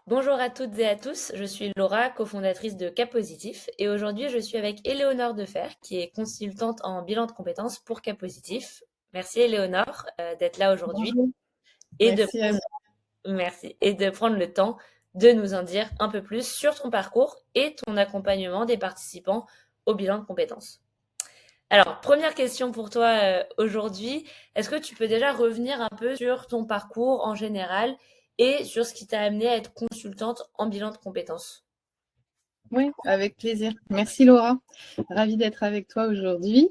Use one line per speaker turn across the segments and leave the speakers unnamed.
Bonjour à toutes et à tous, je suis Laura, cofondatrice de Cap Positif, et aujourd'hui je suis avec Éléonore Defer, qui est consultante en bilan de compétences pour Cap Positif. Merci Éléonore d'être là aujourd'hui
Bonjour,
et de
merci à vous.
merci et de prendre le temps de nous en dire un peu plus sur ton parcours et ton accompagnement des participants au bilan de compétences. Alors, première question pour toi aujourd'hui. Est-ce que tu peux déjà revenir un peu sur ton parcours en général et sur ce qui t'a amené à être consultante en bilan de compétences?
Oui, avec plaisir. Merci Laura. Ravie d'être avec toi aujourd'hui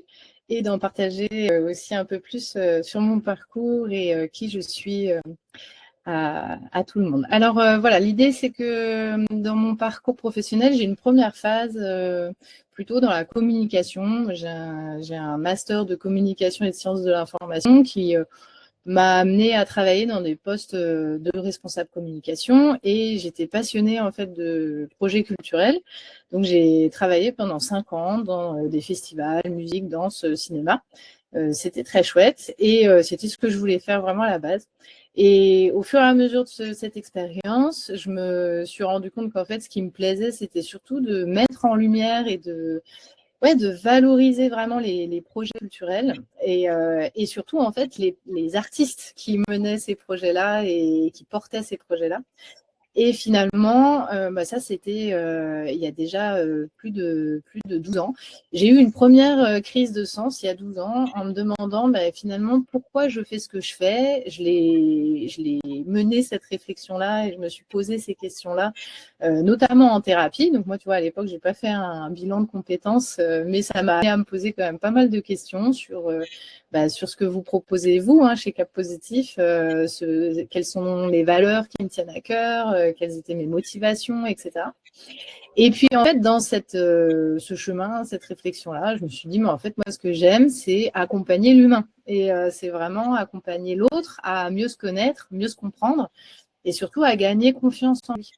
et d'en partager aussi un peu plus sur mon parcours et qui je suis à tout le monde. Alors voilà, l'idée c'est que dans mon parcours professionnel, j'ai une première phase plutôt dans la communication. J'ai un master de communication et de sciences de l'information qui m'a amené à travailler dans des postes de responsable communication et j'étais passionnée en fait de projets culturels. Donc j'ai travaillé pendant 5 ans dans des festivals, musique, danse, cinéma. C'était très chouette et c'était ce que je voulais faire vraiment à la base. Et au fur et à mesure de cette expérience, je me suis rendu compte qu'en fait, ce qui me plaisait, c'était surtout de mettre en lumière et de valoriser vraiment les projets culturels et surtout en fait les artistes qui menaient ces projets-là et qui portaient ces projets-là. Et finalement, ça c'était il y a déjà plus de 12 ans. J'ai eu une première crise de sens il y a 12 ans en me demandant finalement pourquoi je fais ce que je fais. Je l'ai mené cette réflexion-là et je me suis posé ces questions-là, notamment en thérapie. Donc moi, tu vois, à l'époque, j'ai pas fait un bilan de compétences, mais ça m'a amené à me poser quand même pas mal de questions sur ce que vous proposez vous chez Cap Positif, quelles sont les valeurs qui me tiennent à cœur, quelles étaient mes motivations, etc. Et puis en fait, dans ce chemin, cette réflexion-là, je me suis dit, mais en fait, moi, ce que j'aime, c'est accompagner l'humain. Et c'est vraiment accompagner l'autre à mieux se connaître, mieux se comprendre et surtout à gagner confiance en lui.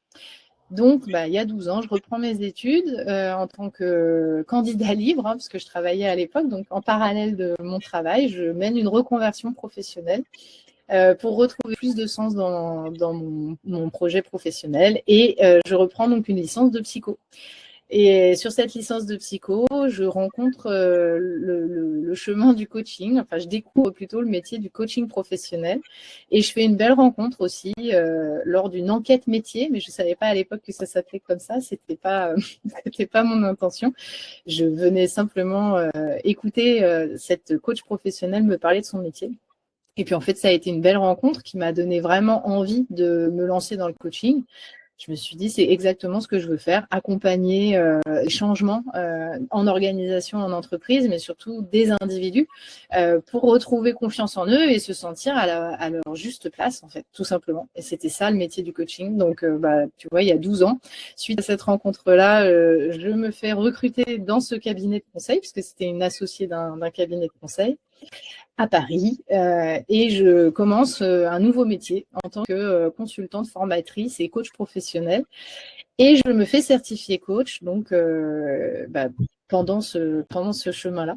Donc, il y a 12 ans, je reprends mes études en tant que candidat libre, parce que je travaillais à l'époque. Donc, en parallèle de mon travail, je mène une reconversion professionnelle pour retrouver plus de sens dans mon projet professionnel. Et je reprends donc une licence de psycho. Et sur cette licence de psycho, je rencontre le chemin du coaching. Enfin, je découvre plutôt le métier du coaching professionnel. Et je fais une belle rencontre aussi lors d'une enquête métier, mais je ne savais pas à l'époque que ça s'appelait comme ça. C'était pas mon intention. Je venais simplement écouter cette coach professionnelle me parler de son métier. Et puis en fait, ça a été une belle rencontre qui m'a donné vraiment envie de me lancer dans le coaching. Je me suis dit, c'est exactement ce que je veux faire, accompagner les changements en organisation, en entreprise, mais surtout des individus pour retrouver confiance en eux et se sentir à leur juste place, en fait, tout simplement. Et c'était ça le métier du coaching. Donc, tu vois, il y a 12 ans, suite à cette rencontre-là, je me fais recruter dans ce cabinet de conseil, puisque c'était une associée d'un cabinet de conseil à Paris et je commence un nouveau métier en tant que consultante formatrice et coach professionnel et je me fais certifier coach donc pendant ce chemin-là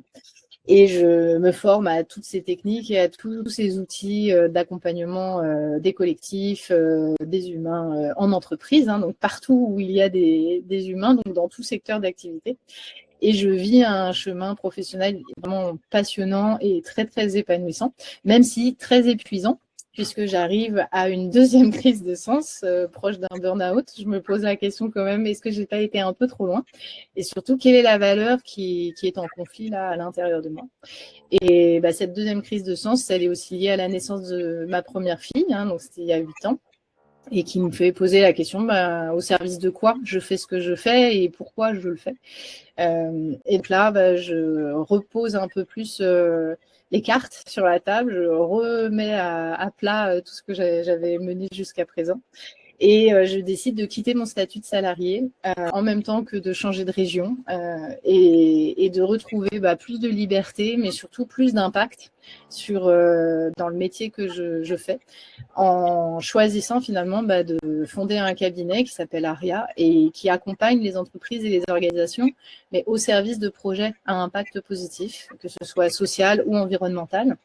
et je me forme à toutes ces techniques et à tous ces outils d'accompagnement des collectifs, des humains en entreprise, donc partout où il y a des humains, donc dans tout secteur d'activité. Et je vis un chemin professionnel vraiment passionnant et très, très épanouissant, même si très épuisant, puisque j'arrive à une deuxième crise de sens, proche d'un burn-out. Je me pose la question quand même, est-ce que j'ai pas été un peu trop loin? Et surtout, quelle est la valeur qui est en conflit là à l'intérieur de moi? Et cette deuxième crise de sens, elle est aussi liée à la naissance de ma première fille, donc c'était il y a 8 ans et qui me fait poser la question au service de quoi je fais ce que je fais et pourquoi je le fais. Et donc là, je repose un peu plus les cartes sur la table, je remets à plat tout ce que j'avais mené jusqu'à présent. Et je décide de quitter mon statut de salarié en même temps que de changer de région et de retrouver plus de liberté, mais surtout plus d'impact dans le métier que je fais, en choisissant finalement de fonder un cabinet qui s'appelle Aria et qui accompagne les entreprises et les organisations, mais au service de projets à impact positif, que ce soit social ou environnemental.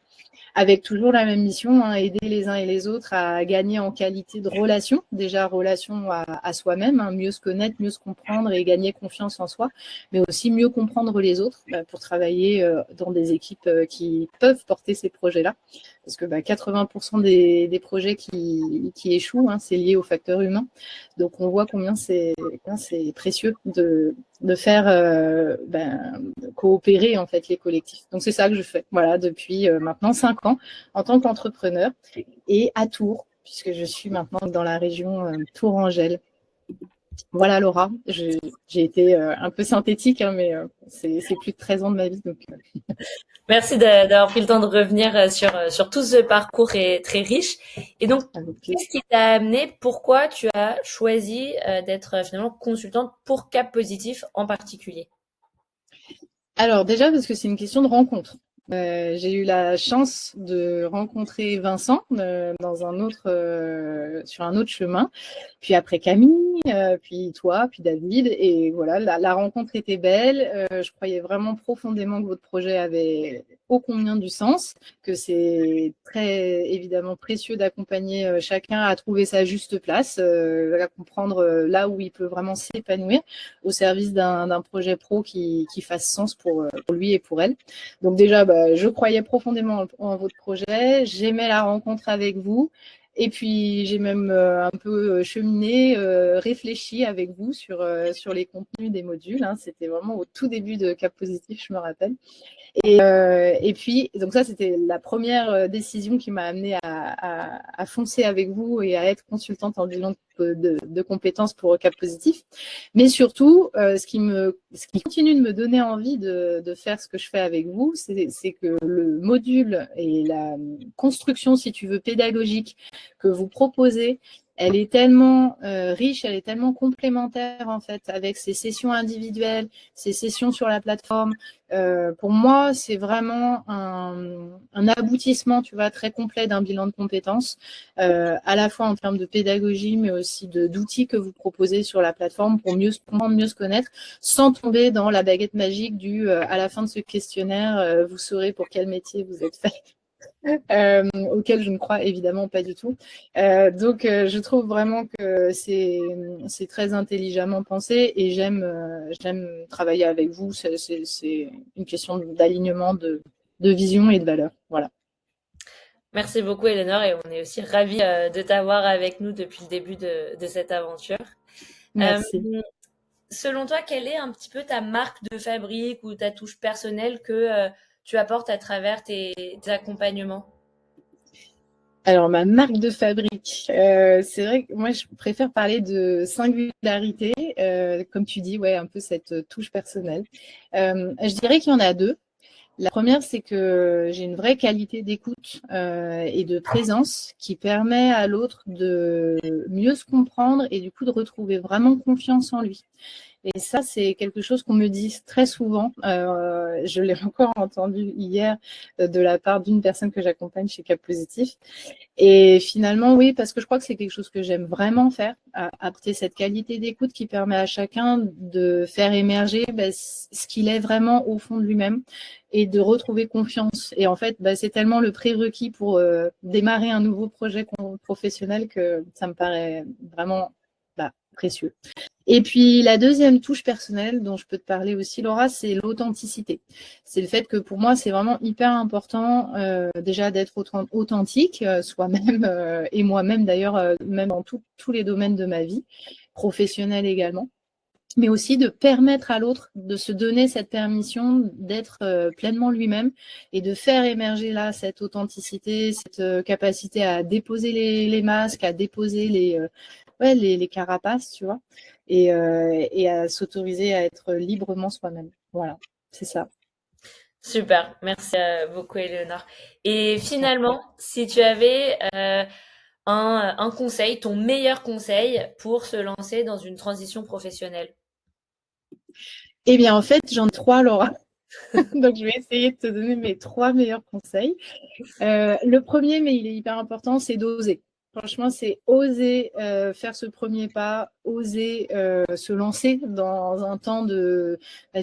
avec toujours la même mission, hein, aider les uns et les autres à gagner en qualité de relation, déjà relation à soi-même, hein, mieux se connaître, mieux se comprendre et gagner confiance en soi, mais aussi mieux comprendre les autres pour travailler dans des équipes qui peuvent porter ces projets-là. Parce que 80% des projets qui échouent, hein, c'est lié au facteur humain. Donc on voit combien c'est précieux de faire coopérer en fait les collectifs. Donc c'est ça que je fais, voilà, depuis maintenant 5 ans en tant qu'entrepreneur et à Tours, puisque je suis maintenant dans la région Tours-Angèle. Voilà Laura, j'ai été un peu synthétique, hein, mais c'est plus de 13 ans de ma vie. Donc,
Merci d'avoir pris le temps de revenir sur tout ce parcours très riche. Et donc, qu'est-ce qui t'a amené, pourquoi tu as choisi d'être finalement consultante pour Cap Positif en particulier?
Alors déjà parce que c'est une question de rencontre. J'ai eu la chance de rencontrer Vincent dans sur un autre chemin, puis après Camille, puis toi, puis David, et voilà, la rencontre était belle. Je croyais vraiment profondément que votre projet avait ô combien du sens, que c'est très évidemment précieux d'accompagner chacun à trouver sa juste place, à comprendre là où il peut vraiment s'épanouir au service d'un projet pro qui fasse sens pour lui et pour elle. Donc déjà, je croyais profondément en votre projet, j'aimais la rencontre avec vous, et puis j'ai même un peu cheminé, réfléchi avec vous sur les contenus des modules, hein. C'était vraiment au tout début de Cap Positif, je me rappelle. Et puis, donc ça, c'était la première décision qui m'a amenée à foncer avec vous et à être consultante en bilan de compétences pour Cap Positif. Mais surtout, ce qui continue de me donner envie de faire ce que je fais avec vous, c'est que le module et la construction, si tu veux, pédagogique que vous proposez, elle est tellement riche, elle est tellement complémentaire en fait avec ces sessions individuelles, ces sessions sur la plateforme. Pour moi, c'est vraiment un aboutissement, tu vois, très complet d'un bilan de compétences, à la fois en termes de pédagogie, mais aussi d'outils que vous proposez sur la plateforme pour mieux se comprendre, mieux se connaître, sans tomber dans la baguette magique à la fin de ce questionnaire, vous saurez pour quel métier vous êtes fait. Auquel je ne crois évidemment pas du tout. Donc, je trouve vraiment que c'est très intelligemment pensé et j'aime travailler avec vous. C'est une question d'alignement, de vision et de valeur. Voilà.
Merci beaucoup, Eleanor, et on est aussi ravis de t'avoir avec nous depuis le début de cette aventure.
Merci.
Selon toi, quelle est un petit peu ta marque de fabrique ou ta touche personnelle que tu apportes à travers tes accompagnements?
Alors, ma marque de fabrique, c'est vrai que moi, je préfère parler de singularité, comme tu dis, ouais, un peu cette touche personnelle. Je dirais qu'il y en a deux. La première, c'est que j'ai une vraie qualité d'écoute et de présence qui permet à l'autre de mieux se comprendre et du coup de retrouver vraiment confiance en lui. Et ça, c'est quelque chose qu'on me dit très souvent. Je l'ai encore entendu hier de la part d'une personne que j'accompagne chez Cap Positif. Et finalement, oui, parce que je crois que c'est quelque chose que j'aime vraiment faire, apporter cette qualité d'écoute qui permet à chacun de faire émerger ce qu'il est vraiment au fond de lui-même et de retrouver confiance. Et en fait, c'est tellement le prérequis pour démarrer un nouveau projet professionnel que ça me paraît vraiment précieux. Et puis, la deuxième touche personnelle dont je peux te parler aussi, Laura, c'est l'authenticité. C'est le fait que pour moi, c'est vraiment hyper important déjà d'être authentique, soi-même et moi-même d'ailleurs, même dans tous les domaines de ma vie, professionnelle également, mais aussi de permettre à l'autre de se donner cette permission d'être pleinement lui-même et de faire émerger là cette authenticité, cette capacité à déposer les masques, à déposer les carapaces, tu vois, et à s'autoriser à être librement soi-même. Voilà, c'est ça.
Super, merci beaucoup, Eleonore. Et finalement, si tu avais un conseil, ton meilleur conseil pour se lancer dans une transition professionnelle?
Eh bien, en fait, j'en ai 3, Laura. Donc, je vais essayer de te donner mes 3 meilleurs conseils. Le premier, mais il est hyper important, c'est d'oser. Franchement, c'est oser faire ce premier pas, oser se lancer dans un temps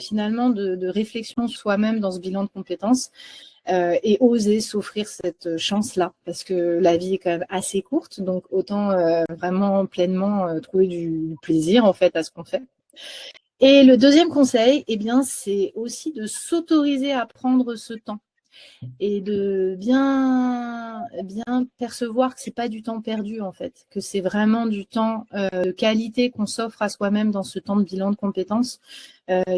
finalement de réflexion sur soi-même dans ce bilan de compétences. et oser s'offrir cette chance-là, parce que la vie est quand même assez courte, donc autant vraiment pleinement trouver du plaisir en fait à ce qu'on fait. Et le deuxième conseil, eh bien, c'est aussi de s'autoriser à prendre ce temps et de bien percevoir que c'est pas du temps perdu en fait, que c'est vraiment du temps de qualité qu'on s'offre à soi-même dans ce temps de bilan de compétences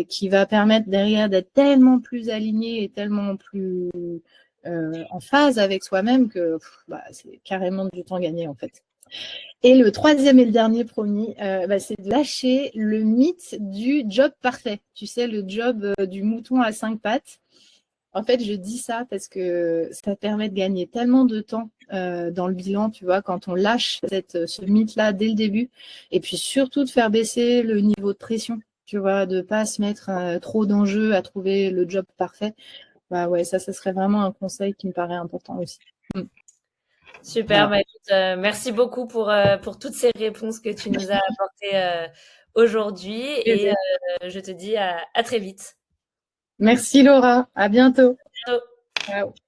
qui va permettre derrière d'être tellement plus aligné et tellement plus en phase avec soi-même que c'est carrément du temps gagné en fait. Et le troisième et le dernier promis, c'est de lâcher le mythe du job parfait. Tu sais, le job du mouton à 5 pattes. En fait, je dis ça parce que ça permet de gagner tellement de temps dans le bilan, tu vois, quand on lâche ce mythe-là dès le début. Et puis surtout de faire baisser le niveau de pression, tu vois, de ne pas se mettre trop d'enjeux à trouver le job parfait. Bah ouais, ça serait vraiment un conseil qui me paraît important aussi.
Super,
Voilà.
écoute, merci beaucoup pour toutes ces réponses que tu nous as apportées aujourd'hui et je te dis à très vite.
Merci Laura, à bientôt.
Ciao.
Ciao.